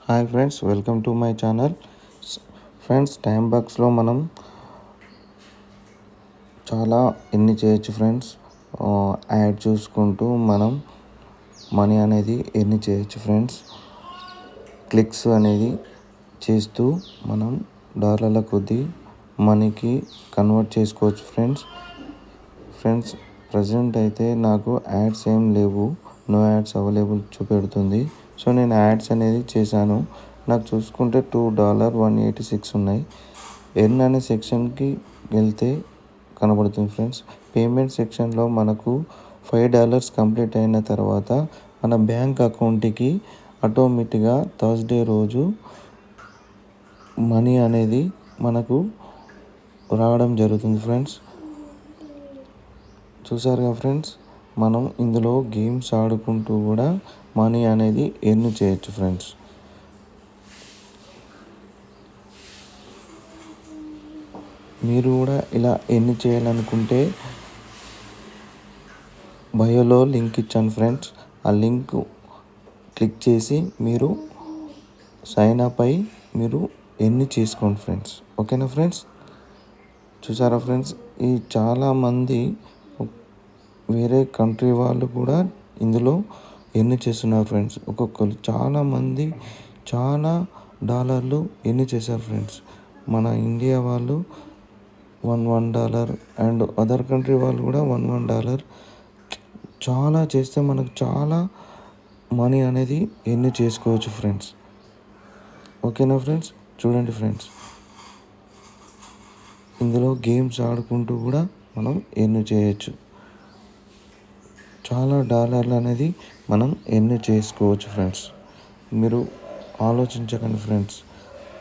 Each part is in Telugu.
Hi friends, welcome to my channel. Friends, time బాక్స్లో మనం చాలా ఎన్ని చేయొచ్చు ఫ్రెండ్స్. యాడ్ చూసుకుంటూ మనం మనీ అనేది ఎన్ని చేయొచ్చు ఫ్రెండ్స్. క్లిక్స్ అనేది చేస్తూ మనం డాలర్ల కొద్దీ మనీకి కన్వర్ట్ చేసుకోవచ్చు ఫ్రెండ్స్. ప్రజెంట్ అయితే నాకు యాడ్స్ ఏం లేవు, నో యాడ్స్ అవైలబుల్ చూపెడుతుంది. సో నేను యాడ్స్ అనేది చేశాను. నాకు చూసుకుంటే $2.186 ఉన్నాయి. ఎర్న్ అనే సెక్షన్కి వెళ్తే కనబడుతుంది ఫ్రెండ్స్. పేమెంట్ సెక్షన్లో మనకు $5 కంప్లీట్ అయిన తర్వాత మన బ్యాంక్ అకౌంట్కి ఆటోమేటిక్గా థర్స్డే రోజు మనీ అనేది మనకు రావడం జరుగుతుంది ఫ్రెండ్స్. చూసారుగా ఫ్రెండ్స్, మనం ఇందులో గేమ్స్ ఆడుకుంటూ కూడా మనీ అనేది ఎర్న్ చేయొచ్చు ఫ్రెండ్స్. మీరు కూడా ఇలా ఎర్న్ చేయాలనుకుంటే బయోలో లింక్ ఇచ్చాను ఫ్రెండ్స్. ఆ లింక్ క్లిక్ చేసి మీరు సైన్ అప్ అయి మీరు ఎర్న్ చేసుకోండి ఫ్రెండ్స్. ఓకేనా ఫ్రెండ్స్? చూసారా ఫ్రెండ్స్, ఈ చాలామంది వేరే కంట్రీ వాళ్ళు కూడా ఇందులో ఎర్న్ చేస్తున్నారు ఫ్రెండ్స్. ఒక్కొక్కరు చాలామంది చాలా డాలర్లు ఎర్న్ చేశారు ఫ్రెండ్స్. మన ఇండియా వాళ్ళు $1 అండ్ అదర్ కంట్రీ వాళ్ళు కూడా $1 చాలా చేస్తే మనకు చాలా మనీ అనేది ఎర్న్ చేసుకోవచ్చు ఫ్రెండ్స్. ఓకేనా ఫ్రెండ్స్? చూడండి ఫ్రెండ్స్, ఇందులో గేమ్స్ ఆడుకుంటూ కూడా మనం ఎర్న్ చేయొచ్చు. చాలా డాలర్లు అనేది మనం ఎర్న్ చేసుకోవచ్చు ఫ్రెండ్స్. మీరు ఆలోచించకండి ఫ్రెండ్స్,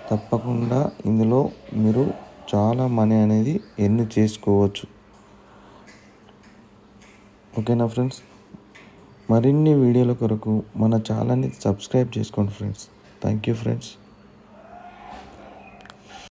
తప్పకుండా ఇందులో మీరు చాలా మనీ అనేది ఎర్న్ చేసుకోవచ్చు. ఓకేనా ఫ్రెండ్స్? మరిన్ని వీడియోల కొరకు మన ఛానల్ని సబ్స్క్రైబ్ చేసుకోండి ఫ్రెండ్స్. Thank you friends.